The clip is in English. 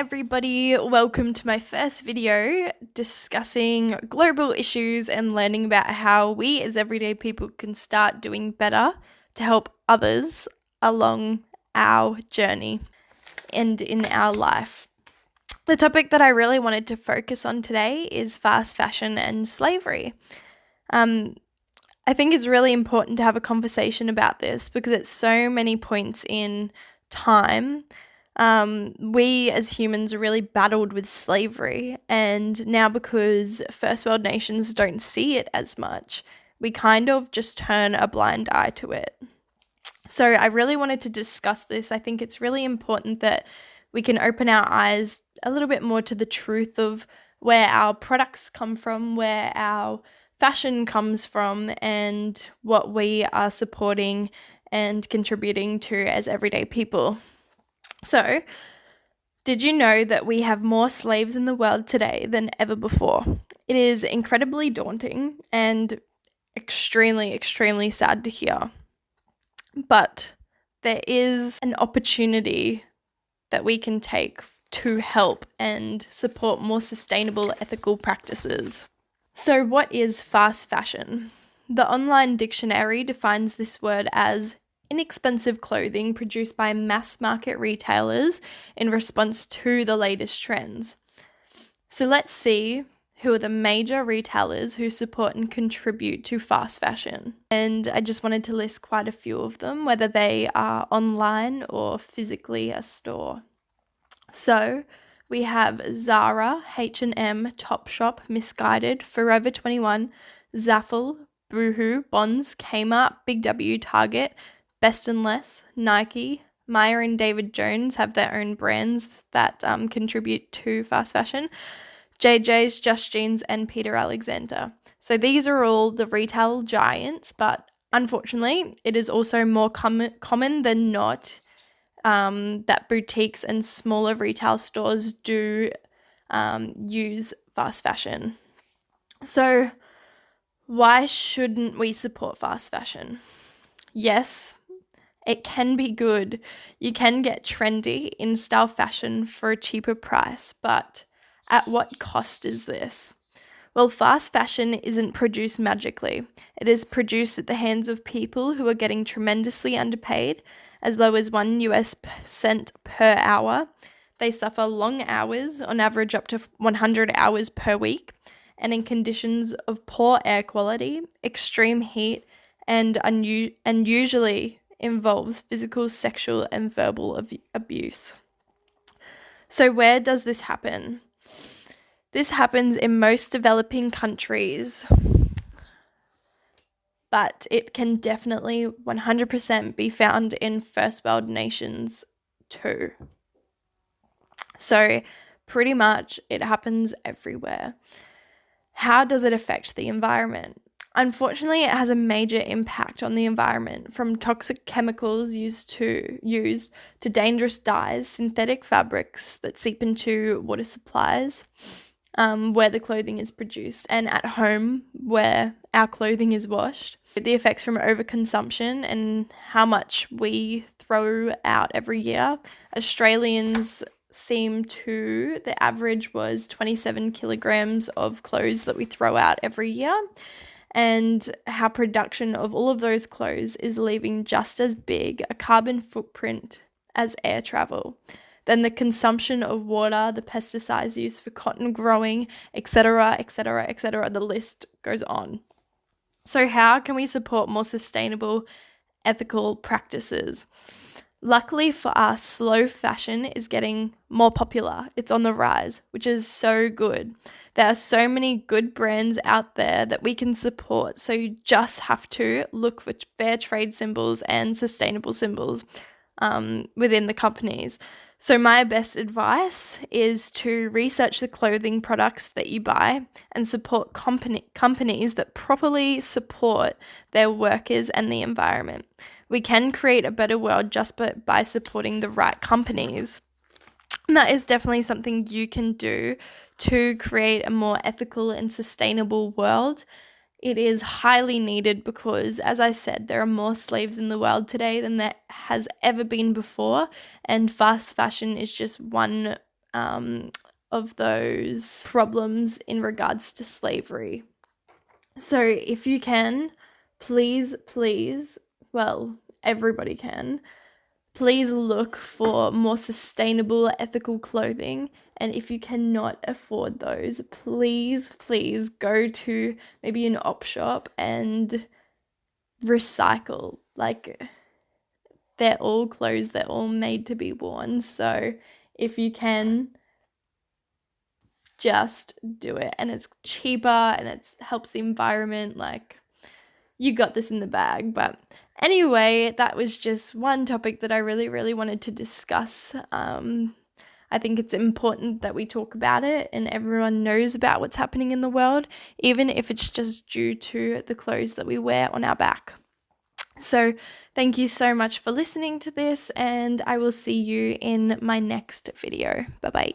everybody, welcome to my first video discussing global issues and learning about how we as everyday people can start doing better to help others along our journey and in our life. The topic that I really wanted to focus on today is fast fashion and slavery. I think it's really important to have a conversation about this because at so many points in time, we as humans really battled with slavery, and now because first world nations don't see it as much, we kind of just turn a blind eye to it. So I really wanted to discuss this. I think it's really important that we can open our eyes a little bit more to the truth of where our products come from, where our fashion comes from, and what we are supporting and contributing to as everyday people. So, did you know that we have more slaves in the world today than ever before? It is incredibly daunting and extremely, extremely sad to hear. But there is an opportunity that we can take to help and support more sustainable ethical practices. So, what is fast fashion? The online dictionary defines this word as inexpensive clothing produced by mass market retailers in response to the latest trends. So let's see who are the major retailers who support and contribute to fast fashion. And I just wanted to list quite a few of them, whether they are online or physically a store. So we have Zara, H&M, Topshop, Missguided, Forever 21, Zaful, Boohoo, Bonds, Kmart, Big W, Target, Best and Less, Nike, Maya and David Jones have their own brands that contribute to fast fashion. JJ's, Just Jeans, and Peter Alexander. So these are all the retail giants, but unfortunately, it is also more common than not that boutiques and smaller retail stores do use fast fashion. So why shouldn't we support fast fashion? Yes, it can be good. You can get trendy in-style fashion for a cheaper price, but at what cost is this? Well, fast fashion isn't produced magically. It is produced at the hands of people who are getting tremendously underpaid, as low as $1 per hour. They suffer long hours, on average up to 100 hours per week, and in conditions of poor air quality, extreme heat, and usually involves physical, sexual, and verbal abuse. So where does this happen? This happens in most developing countries, but it can definitely 100% be found in first world nations too. So pretty much it happens everywhere. How does it affect the environment? Unfortunately, it has a major impact on the environment, from toxic chemicals used to dangerous dyes, synthetic fabrics that seep into water supplies where the clothing is produced, and at home where our clothing is washed. The effects from overconsumption and how much we throw out every year. Australians the average was 27 kilograms of clothes that we throw out every year, and how production of all of those clothes is leaving just as big a carbon footprint as air travel. Then the consumption of water, the pesticides used for cotton growing, etc., etc., etc., the list goes on. So how can we support more sustainable, ethical practices? Luckily for us, slow fashion is getting more popular. It's on the rise, which is so good. There are so many good brands out there that we can support, so you just have to look for fair trade symbols and sustainable symbols within the companies. So my best advice is to research the clothing products that you buy and support companies that properly support their workers and the environment. We can create a better world just by supporting the right companies. And that is definitely something you can do to create a more ethical and sustainable world. It is highly needed because, as I said, there are more slaves in the world today than there has ever been before, and fast fashion is just one of those problems in regards to slavery. So if you can, please, well, everybody can, please look for more sustainable, ethical clothing. And if you cannot afford those, please go to maybe an op shop and recycle. Like, they're all clothes, they're all made to be worn. So if you can, just do it. And it's cheaper and it helps the environment. Like, you got this in the bag. But anyway, that was just one topic that I really wanted to discuss. I think it's important that we talk about it and everyone knows about what's happening in the world, even if it's just due to the clothes that we wear on our back. So thank you so much for listening to this, and I will see you in my next video. Bye-bye.